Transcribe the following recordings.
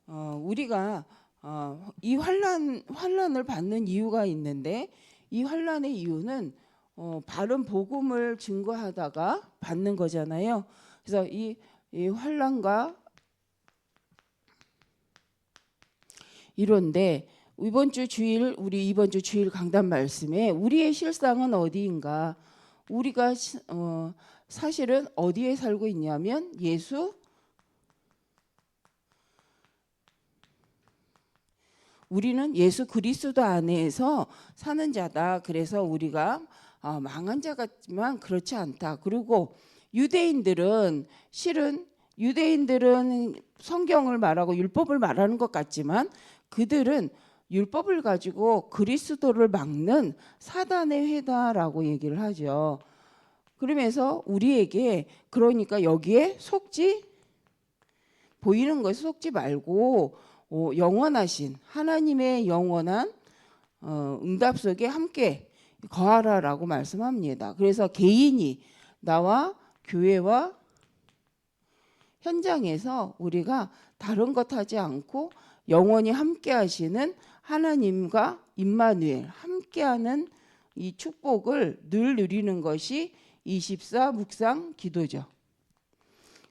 우리가 이 환난을 받는 이유가 있는데, 이 환난의 이유는 바른 복음을 증거하다가 받는 거잖아요. 그래서 이 환난과 이런데 이번 주 주일 강단 말씀에 우리의 실상은 어디인가? 우리가 사실은 어디에 살고 있냐면 우리는 예수 그리스도 안에서 사는 자다. 그래서 우리가 망한 자 같지만 그렇지 않다. 그리고 유대인들은 성경을 말하고 율법을 말하는 것 같지만 그들은 율법을 가지고 그리스도를 막는 사단의 회다라고 얘기를 하죠. 그러면서 우리에게 그러니까 여기에 보이는 것에 속지 말고 영원하신 하나님의 영원한 응답 속에 함께 거하라라고 말씀합니다. 그래서 개인이 나와 교회와 현장에서 우리가 다른 것 하지 않고 영원히 함께 하시는 하나님과 임마누엘 함께하는 이 축복을 늘 누리는 것이 24 묵상 기도죠.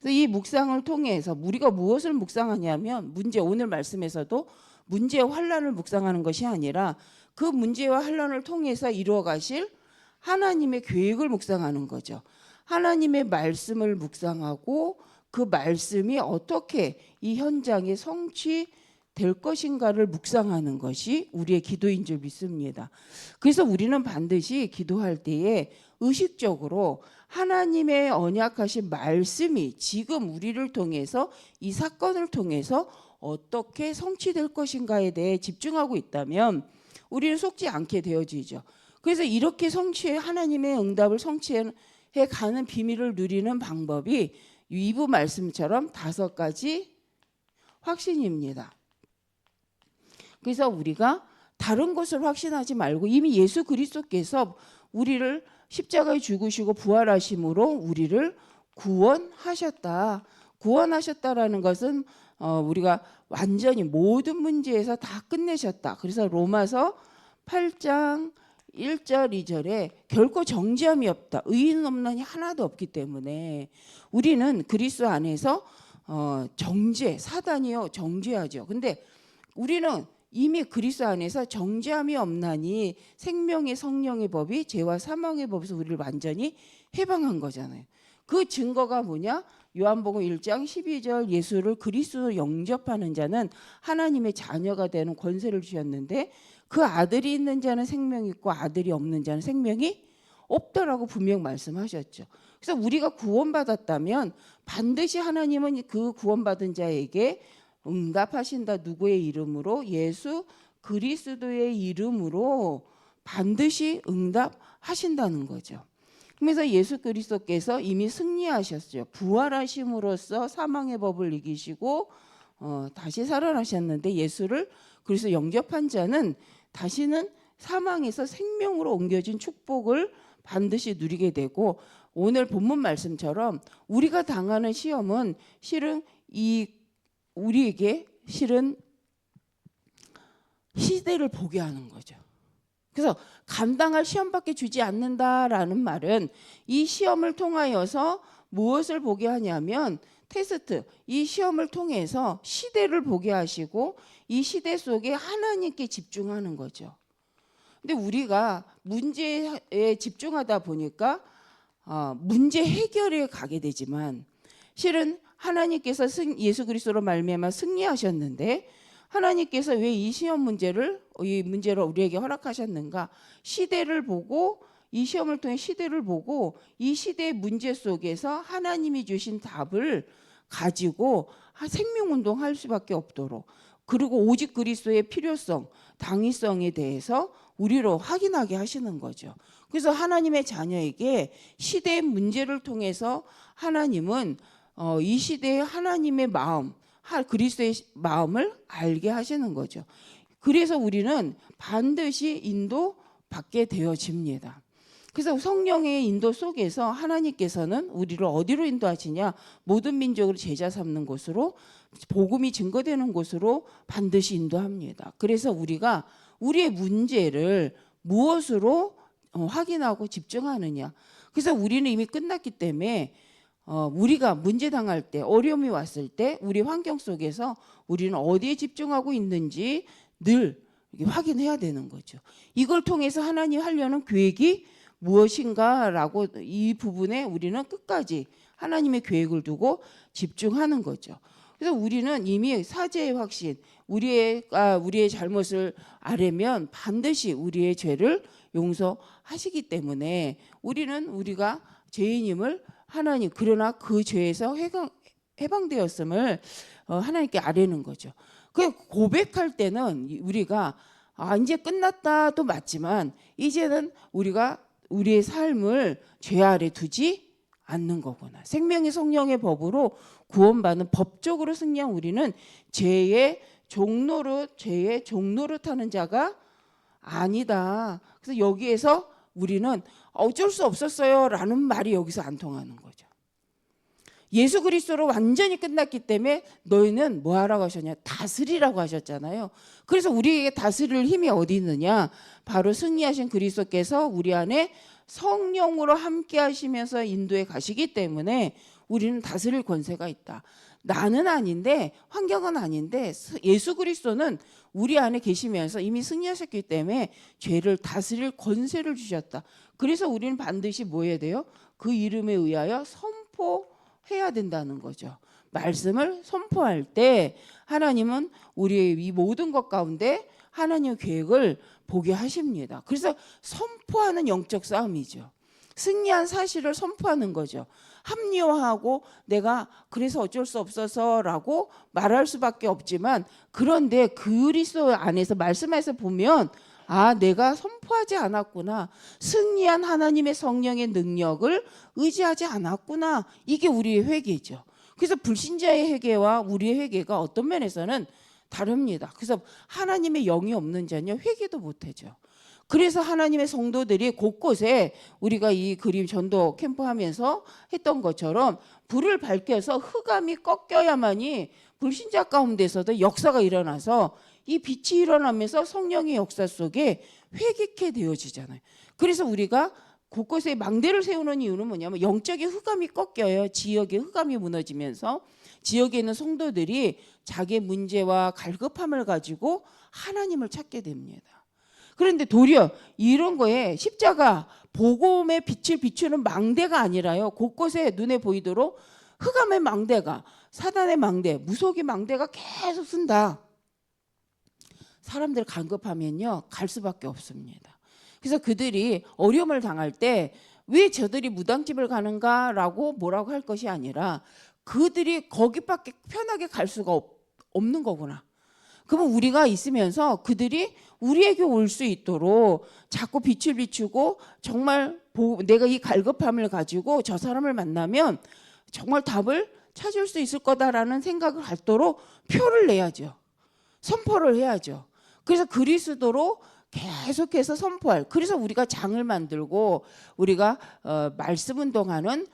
그래서 이 묵상을 통해서 우리가 무엇을 묵상하냐면 오늘 말씀에서도 문제와 환난을 묵상하는 것이 아니라 그 문제와 환난을 통해서 이루어 가실 하나님의 계획을 묵상하는 거죠. 하나님의 말씀을 묵상하고 그 말씀이 어떻게 이 현장에 성취될 것인가를 묵상하는 것이 우리의 기도인 줄 믿습니다. 그래서 우리는 반드시 기도할 때에 의식적으로 하나님의 언약하신 말씀이 지금 우리를 통해서 이 사건을 통해서 어떻게 성취될 것인가에 대해 집중하고 있다면 우리는 속지 않게 되어지죠. 그래서 이렇게 하나님의 응답을 성취해 가는 비밀을 누리는 방법이 2부 말씀처럼 5가지 확신입니다. 그래서 우리가 다른 것을 확신하지 말고 이미 예수 그리스도께서 우리를 십자가에 죽으시고 부활하심으로 우리를 구원하셨다라는 것은 우리가 완전히 모든 문제에서 다 끝내셨다. 그래서 로마서 8장 1절 2절에 결코 정죄함이 없다. 의인 없나니 하나도 없기 때문에 우리는 그리스도 안에서 사단이요 정죄하죠. 근데 우리는 이미 그리스도 안에서 정죄함이 없나니 생명의 성령의 법이 죄와 사망의 법에서 우리를 완전히 해방한 거잖아요. 그 증거가 뭐냐? 요한복음 1장 12절 예수를 그리스도로 영접하는 자는 하나님의 자녀가 되는 권세를 주셨는데 그 아들이 있는 자는 생명이 있고 아들이 없는 자는 생명이 없다라고 분명 말씀하셨죠. 그래서 우리가 구원받았다면 반드시 하나님은 그 구원받은 자에게 응답하신다. 누구의 이름으로? 예수 그리스도의 이름으로 반드시 응답하신다는 거죠. 그래서 예수 그리스도께서 이미 승리하셨죠. 부활하심으로써 사망의 법을 이기시고 다시 살아나셨는데 예수를 그래서 영접한 자는 다시는 사망에서 생명으로 옮겨진 축복을 반드시 누리게 되고 오늘 본문 말씀처럼 우리가 당하는 시험은 우리에게 시대를 보게 하는 거죠. 그래서 감당할 시험밖에 주지 않는다라는 말은 이 시험을 통하여서 무엇을 보게 하냐면 이 시험을 통해서 시대를 보게 하시고 이 시대 속에 하나님께 집중하는 거죠. 근데 우리가 문제에 집중하다 보니까 문제 해결에 가게 되지만 실은 하나님께서 예수 그리스도로 말미암아 승리하셨는데 하나님께서 왜 이 문제를 우리에게 허락하셨는가? 시대를 보고 이 시험을 통해 시대를 보고 이 시대의 문제 속에서 하나님이 주신 답을 가지고 생명운동할 수밖에 없도록 그리고 오직 그리스도의 필요성, 당위성에 대해서 우리로 확인하게 하시는 거죠. 그래서 하나님의 자녀에게 시대의 문제를 통해서 하나님은 이 시대의 하나님의 마음, 그리스도의 마음을 알게 하시는 거죠. 그래서 우리는 반드시 인도받게 되어집니다. 그래서 성령의 인도 속에서 하나님께서는 우리를 어디로 인도하시냐? 모든 민족을 제자 삼는 곳으로 복음이 증거되는 곳으로 반드시 인도합니다. 그래서 우리가 우리의 문제를 무엇으로 확인하고 집중하느냐. 그래서 우리는 이미 끝났기 때문에 우리가 문제 당할 때, 어려움이 왔을 때 우리 환경 속에서 우리는 어디에 집중하고 있는지 늘 확인해야 되는 거죠. 이걸 통해서 하나님 하려는 계획이 무엇인가라고 이 부분에 우리는 끝까지 하나님의 계획을 두고 집중하는 거죠. 그래서 우리는 이미 사죄의 확신, 우리의 잘못을 아뢰면 반드시 우리의 죄를 용서하시기 때문에 우리가 죄인임을 하나님, 그러나 그 죄에서 해방되었음을 하나님께 아뢰는 거죠. 그 고백할 때는 우리가 이제 끝났다도 맞지만 이제는 우리가 우리의 삶을 죄 아래 두지 않는 거구나. 생명의 성령의 법으로 구원받는 법적으로 승리한 우리는 죄의 종로로 타는 자가 아니다. 그래서 여기에서 우리는 어쩔 수 없었어요라는 말이 여기서 안 통하는 거죠. 예수 그리스도로 완전히 끝났기 때문에 너희는 뭐 하라고 하셨냐? 다스리라고 하셨잖아요. 그래서 우리에게 다스릴 힘이 어디 있느냐? 바로 승리하신 그리스도께서 우리 안에 성령으로 함께 하시면서 인도해 가시기 때문에 우리는 다스릴 권세가 있다. 나는 아닌데, 환경은 아닌데 예수 그리스도는 우리 안에 계시면서 이미 승리하셨기 때문에 죄를 다스릴 권세를 주셨다. 그래서 우리는 반드시 뭐 해야 돼요? 그 이름에 의하여 선포해야 된다는 거죠. 말씀을 선포할 때 하나님은 우리의 이 모든 것 가운데 하나님의 계획을 보게 하십니다. 그래서 선포하는 영적 싸움이죠. 승리한 사실을 선포하는 거죠. 합리화하고 내가 그래서 어쩔 수 없어서라고 말할 수밖에 없지만, 그런데 그리스도 안에서 말씀에서 보면 내가 선포하지 않았구나. 승리한 하나님의 성령의 능력을 의지하지 않았구나. 이게 우리의 회개죠. 그래서 불신자의 회개와 우리의 회개가 어떤 면에서는 다릅니다. 그래서 하나님의 영이 없는 자는 회개도 못하죠. 그래서 하나님의 성도들이 곳곳에 우리가 이 그림 전도 캠프 하면서 했던 것처럼 불을 밝혀서 흑암이 꺾여야만이 불신자 가운데서도 역사가 일어나서 이 빛이 일어나면서 성령의 역사 속에 회개케 되어지잖아요. 그래서 우리가 곳곳에 망대를 세우는 이유는 뭐냐면 영적인 흑암이 꺾여요. 지역의 흑암이 무너지면서 지역에 있는 성도들이 자기의 문제와 갈급함을 가지고 하나님을 찾게 됩니다. 그런데 도리어 이런 거에 십자가 복음의 빛을 비추는 망대가 아니라요. 곳곳에 눈에 보이도록 흑암의 망대가, 사단의 망대, 무속의 망대가 계속 쓴다. 사람들 간급하면요 갈 수밖에 없습니다. 그래서 그들이 어려움을 당할 때 왜 저들이 무당집을 가는가라고 뭐라고 할 것이 아니라 그들이 거기밖에 편하게 갈 수가 없는 거구나. 그러면 우리가 있으면서 그들이 우리에게 올 수 있도록 자꾸 빛을 비추고 정말 내가 이 갈급함을 가지고 저 사람을 만나면 정말 답을 찾을 수 있을 거다라는 생각을 갖도록 표를 내야죠. 선포를 해야죠. 그래서 그리스도로 계속해서 선포할. 그래서 우리가 장을 만들고 우리가 말씀 운동하는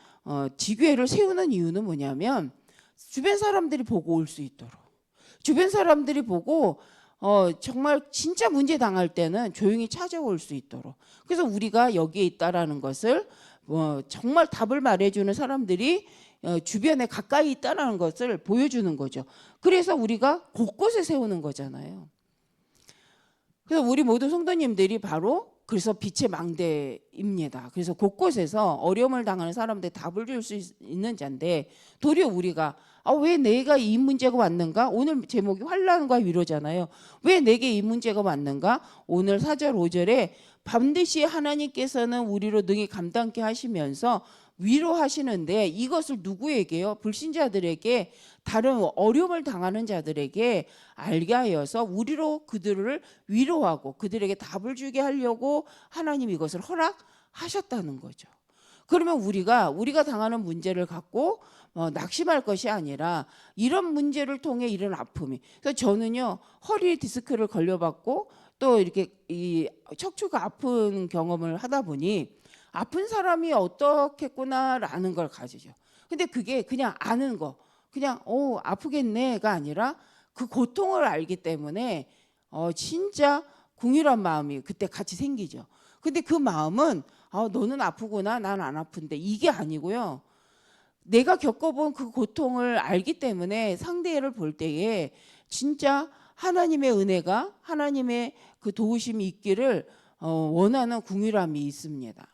지교회를 세우는 이유는 뭐냐면 주변 사람들이 보고 올 수 있도록. 주변 사람들이 보고 정말 진짜 문제 당할 때는 조용히 찾아올 수 있도록. 그래서 우리가 여기에 있다라는 것을 정말 답을 말해주는 사람들이 주변에 가까이 있다라는 것을 보여주는 거죠. 그래서 우리가 곳곳에 세우는 거잖아요. 그래서 우리 모든 성도님들이 바로 그래서 빛의 망대입니다. 그래서 곳곳에서 어려움을 당하는 사람들 답을 줄 수 있는 자인데 도리어 우리가 왜 내가 이 문제가 왔는가? 오늘 제목이 환난과 위로잖아요. 왜 내게 이 문제가 왔는가? 오늘 4절 5절에 반드시 하나님께서는 우리로 능히 감당케 하시면서 위로하시는데 이것을 누구에게요? 불신자들에게, 다른 어려움을 당하는 자들에게 알게 하여서 우리로 그들을 위로하고 그들에게 답을 주게 하려고 하나님 이것을 허락하셨다는 거죠. 그러면 우리가 당하는 문제를 갖고 낙심할 것이 아니라 이런 문제를 통해 이런 아픔이, 그래서 저는요 허리 디스크를 걸려봤고 또 이렇게 이 척추가 아픈 경험을 하다 보니 아픈 사람이 어떻겠구나라는 걸 가지죠. 근데 그게 그냥 아는 거, 그냥 아프겠네가 아니라 그 고통을 알기 때문에 진짜 궁휼한 마음이 그때 같이 생기죠. 근데 그 마음은 너는 아프구나, 난 안 아픈데 이게 아니고요. 내가 겪어본 그 고통을 알기 때문에 상대를 볼 때에 진짜 하나님의 은혜가, 하나님의 그 도우심이 있기를 원하는 궁휼함이 있습니다.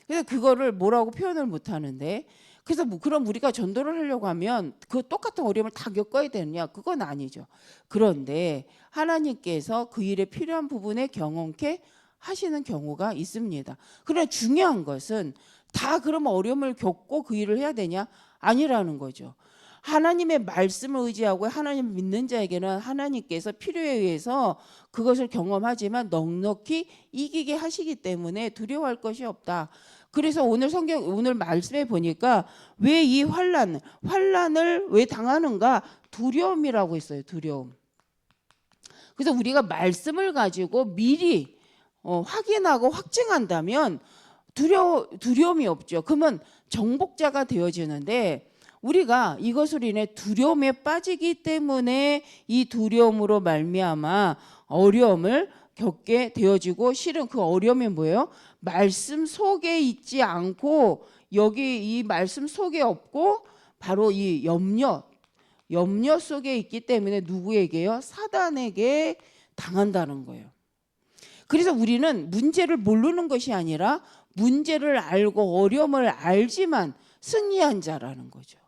그래서 그거를 뭐라고 표현을 못 하는데, 그래서 그럼 우리가 전도를 하려고 하면 그 똑같은 어려움을 다 겪어야 되느냐? 그건 아니죠. 그런데 하나님께서 그 일에 필요한 부분에 경험케 하시는 경우가 있습니다. 그러나 중요한 것은 다 그럼 어려움을 겪고 그 일을 해야 되냐? 아니라는 거죠. 하나님의 말씀을 의지하고 하나님을 믿는 자에게는 하나님께서 필요에 의해서 그것을 경험하지만 넉넉히 이기게 하시기 때문에 두려워할 것이 없다. 그래서 오늘 말씀에 보니까 왜 이 환난을 왜 당하는가? 두려움이라고 했어요. 두려움. 그래서 우리가 말씀을 가지고 미리 확인하고 확증한다면 두려움이 없죠. 그러면 정복자가 되어지는데, 우리가 이것으로 인해 두려움에 빠지기 때문에 이 두려움으로 말미암아 어려움을 겪게 되어지고, 실은 그 어려움이 뭐예요? 말씀 속에 있지 않고, 여기 이 말씀 속에 없고 바로 이 염려 속에 있기 때문에 누구에게요? 사단에게 당한다는 거예요. 그래서 우리는 문제를 모르는 것이 아니라 문제를 알고 어려움을 알지만 승리한 자라는 거죠.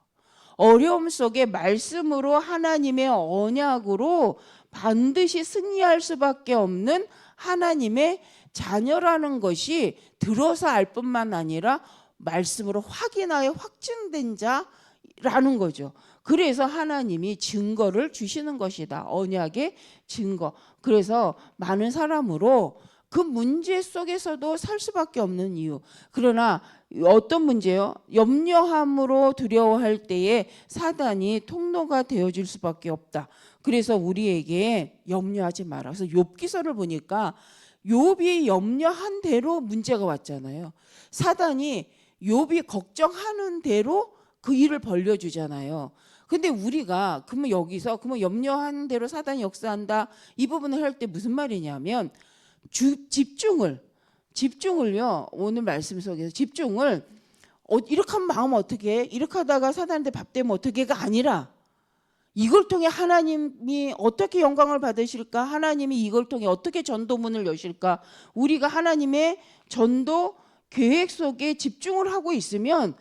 어려움 속에 말씀으로, 하나님의 언약으로 반드시 승리할 수밖에 없는 하나님의 자녀라는 것이 들어서 알 뿐만 아니라 말씀으로 확인하여 확증된 자라는 거죠. 그래서 하나님이 증거를 주시는 것이다. 언약의 증거. 그래서 많은 사람으로 그 문제 속에서도 살 수밖에 없는 이유. 그러나 어떤 문제요? 염려함으로 두려워할 때에 사단이 통로가 되어줄 수밖에 없다. 그래서 우리에게 염려하지 마라. 그래서 욥기서를 보니까 욥이 염려한 대로 문제가 왔잖아요. 사단이 욥이 걱정하는 대로 그 일을 벌려주잖아요. 근데 우리가 그러면 여기서 염려한 대로 사단이 역사한다, 이 부분을 할 때 무슨 말이냐면 집중을요. 오늘 말씀 속에서 집중을 이렇게 하면 마음 어떻게 해? 이렇게 하다가 사단한테 밥 되면 어떻게가 아니라 이걸 통해 하나님이 어떻게 영광을 받으실까? 하나님이 이걸 통해 어떻게 전도문을 여실까? 우리가 하나님의 전도 계획 속에 집중을 하고 있으면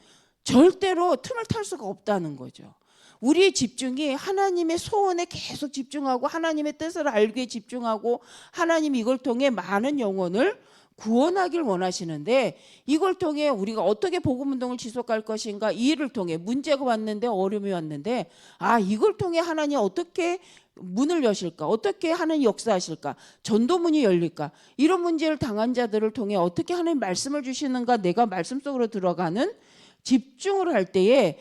절대로 틈을 탈 수가 없다는 거죠. 우리의 집중이 하나님의 소원에 계속 집중하고 하나님의 뜻을 알기에 집중하고, 하나님이 이걸 통해 많은 영혼을 구원하길 원하시는데, 이걸 통해 우리가 어떻게 복음운동을 지속할 것인가, 이 일을 통해 문제가 왔는데, 어려움이 왔는데, 이걸 통해 하나님 어떻게 문을 여실까, 어떻게 하나님 역사하실까, 전도문이 열릴까, 이런 문제를 당한 자들을 통해 어떻게 하나님 말씀을 주시는가, 내가 말씀 속으로 들어가는 집중을 할 때에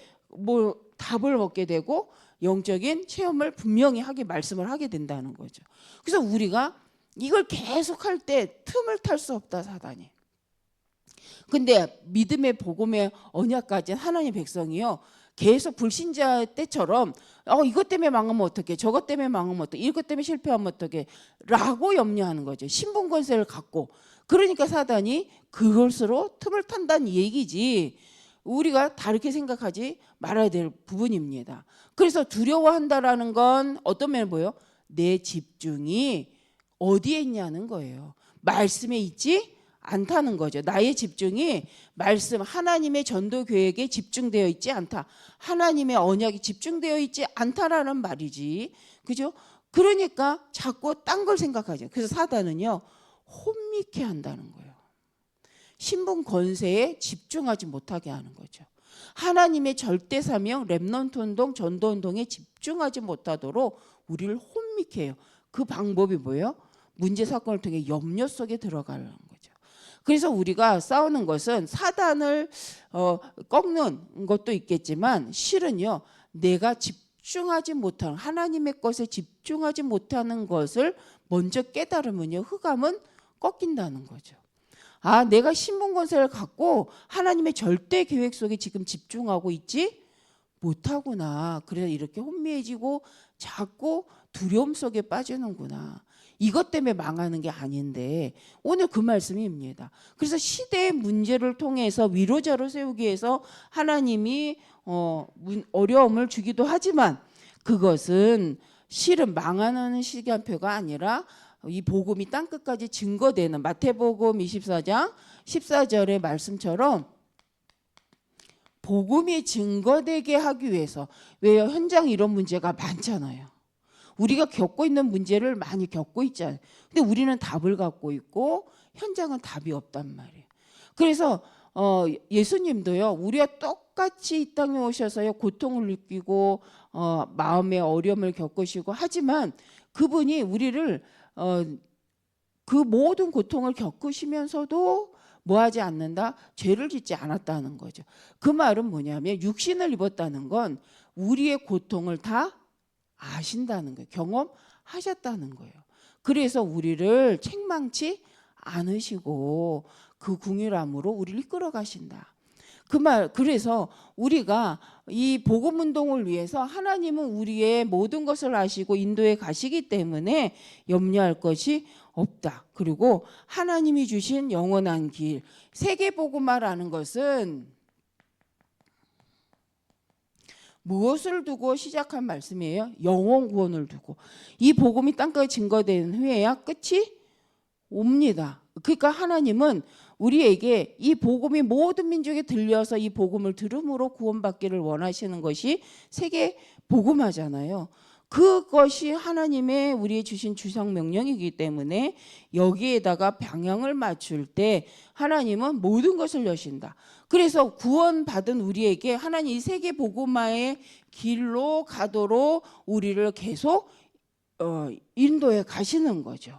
답을 얻게 되고 영적인 체험을 분명히 말씀을 하게 된다는 거죠. 그래서 우리가 이걸 계속할 때 틈을 탈 수 없다, 사단이. 근데 믿음의 복음의 언약까지 하나님의 백성이요, 계속 불신자 때처럼 이것 때문에 망하면 어떡해, 저것 때문에 망하면 어떡해, 이것 때문에 실패하면 어떡해 라고 염려하는 거죠. 신분 권세를 갖고. 그러니까 사단이 그것으로 틈을 탄다는 얘기지, 우리가 다르게 생각하지 말아야 될 부분입니다. 그래서 두려워한다라는 건 어떤 면을 보여요? 내 집중이 어디에 있냐는 거예요. 말씀에 있지 않다는 거죠. 나의 집중이 말씀, 하나님의 전도 계획에 집중되어 있지 않다. 하나님의 언약이 집중되어 있지 않다라는 말이지. 그죠? 그러니까 자꾸 딴 걸 생각하죠. 그래서 사단은요, 혼미케 한다는 거예요. 신분 권세에 집중하지 못하게 하는 거죠. 하나님의 절대 사명, 렘넌트 운동, 전도 운동에 집중하지 못하도록 우리를 혼미케 해요. 그 방법이 뭐예요? 문제 사건을 통해 염려 속에 들어가는 거죠. 그래서 우리가 싸우는 것은 사단을 꺾는 것도 있겠지만, 실은요, 내가 집중하지 못하는, 하나님의 것에 집중하지 못하는 것을 먼저 깨달으면요, 흑암은 꺾인다는 거죠. 내가 신분 권세를 갖고 하나님의 절대 계획 속에 지금 집중하고 있지 못하구나. 그래서 이렇게 혼미해지고 자꾸 두려움 속에 빠지는구나. 이것 때문에 망하는 게 아닌데 오늘 그 말씀입니다. 그래서 시대의 문제를 통해서 위로자로 세우기 위해서 하나님이 어려움을 주기도 하지만 그것은 실은 망하는 시간표가 아니라 이 복음이 땅끝까지 증거되는 마태복음 24장 14절의 말씀처럼 복음이 증거되게 하기 위해서. 왜요? 현장 이런 문제가 많잖아요. 우리가 겪고 있는 문제를 많이 겪고 있잖아요. 근데 우리는 답을 갖고 있고 현장은 답이 없단 말이에요. 그래서 예수님도요, 우리와 똑같이 이 땅에 오셔서요 고통을 느끼고 마음의 어려움을 겪으시고 하지만 그분이 우리를 그 모든 고통을 겪으시면서도 뭐 하지 않는다? 죄를 짓지 않았다는 거죠. 그 말은 뭐냐면 육신을 입었다는 건 우리의 고통을 다 아신다는 거예요. 경험하셨다는 거예요. 그래서 우리를 책망치 않으시고 그 긍휼함으로 우리를 이끌어 가신다. 그래서 우리가 이 복음 운동을 위해서 하나님은 우리의 모든 것을 아시고 인도해 가시기 때문에 염려할 것이 없다. 그리고 하나님이 주신 영원한 길, 세계 복음화라는 것은 무엇을 두고 시작한 말씀이에요? 영혼 구원을 두고. 이 복음이 땅까지 증거되는 후에야 끝이 옵니다. 그러니까 하나님은 우리에게 이 복음이 모든 민족에 들려서 이 복음을 들음으로 구원받기를 원하시는 것이 세계 복음화잖아요. 그것이 하나님의 우리의 주신 주상 명령이기 때문에 여기에다가 방향을 맞출 때 하나님은 모든 것을 여신다. 그래서 구원받은 우리에게 하나님 이 세계 복음화의 길로 가도록 우리를 계속 인도해 가시는 거죠.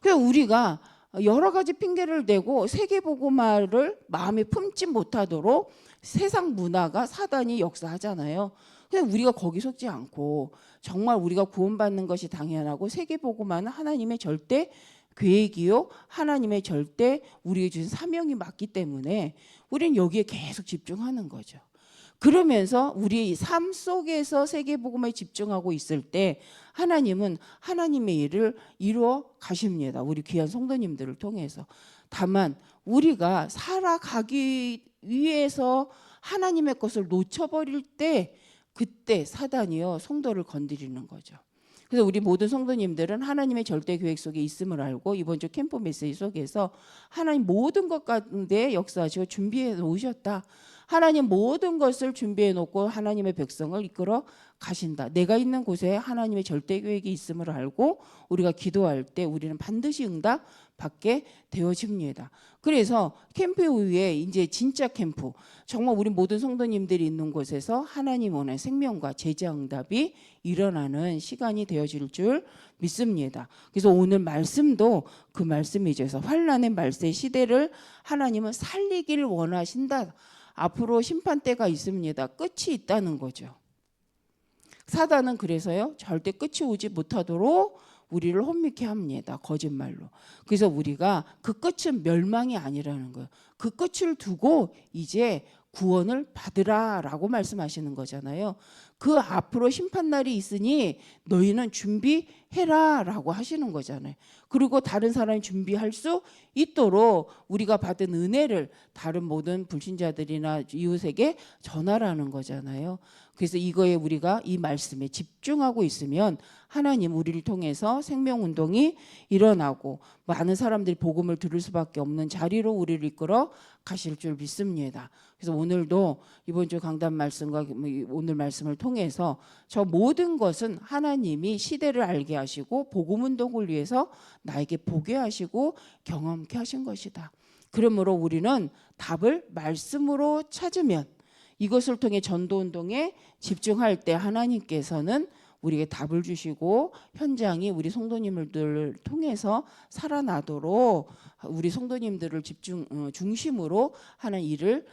그래서 우리가 여러 가지 핑계를 대고 세계 복음화를 마음에 품지 못하도록 세상 문화가 사단이 역사하잖아요. 근데 우리가 거기 속지 않고 정말 우리가 구원받는 것이 당연하고 세계 복음화는 하나님의 절대 계획이요, 하나님의 절대 우리에게 주신 사명이 맞기 때문에 우리는 여기에 계속 집중하는 거죠. 그러면서 우리의 삶 속에서 세계 복음에 집중하고 있을 때 하나님은 하나님의 일을 이루어 가십니다. 우리 귀한 성도님들을 통해서. 다만 우리가 살아가기 위해서 하나님의 것을 놓쳐버릴 때 그때 사단이요 성도를 건드리는 거죠. 그래서 우리 모든 성도님들은 하나님의 절대 계획 속에 있음을 알고 이번 주 캠프 메시지 속에서 하나님 모든 것 가운데 역사하시고 준비해 놓으셨다. 하나님 모든 것을 준비해 놓고 하나님의 백성을 이끌어 가신다. 내가 있는 곳에 하나님의 절대 계획이 있음을 알고 우리가 기도할 때 우리는 반드시 응답 받게 되어집니다. 그래서 캠프 후에 이제 진짜 캠프, 정말 우리 모든 성도님들이 있는 곳에서 하나님 원의 생명과 제자 응답이 일어나는 시간이 되어질 줄 믿습니다. 그래서 오늘 말씀도 그 말씀이죠. 그래서 환난의 말세 시대를 하나님은 살리기를 원하신다. 앞으로 심판 때가 있습니다. 끝이 있다는 거죠. 사단은 그래서요 절대 끝이 오지 못하도록 우리를 혼미케 합니다. 거짓말로. 그래서 우리가 그 끝은 멸망이 아니라는 거예요. 그 끝을 두고 이제 구원을 받으라라고 말씀하시는 거잖아요. 그 앞으로 심판날이 있으니 너희는 준비해라라고 하시는 거잖아요. 그리고 다른 사람이 준비할 수 있도록 우리가 받은 은혜를 다른 모든 불신자들이나 이웃에게 전하라는 거잖아요. 그래서 이거에 우리가 이 말씀에 집중하고 있으면 하나님 우리를 통해서 생명운동이 일어나고 많은 사람들이 복음을 들을 수밖에 없는 자리로 우리를 이끌어 가실 줄 믿습니다. 그래서 오늘도 이번 주 강단 말씀과 오늘 말씀을 통해서 저 모든 것은 하나님이 시대를 알게 하시고 복음운동을 위해서 나에게 보게 하시고 경험케 하신 것이다. 그러므로 우리는 답을 말씀으로 찾으면 이것을 통해 전도운동에 집중할 때 하나님께서는 우리에게 답을 주시고 현장이 우리 성도님들을 통해서 살아나도록 우리 성도님들을 중심으로 하는 일을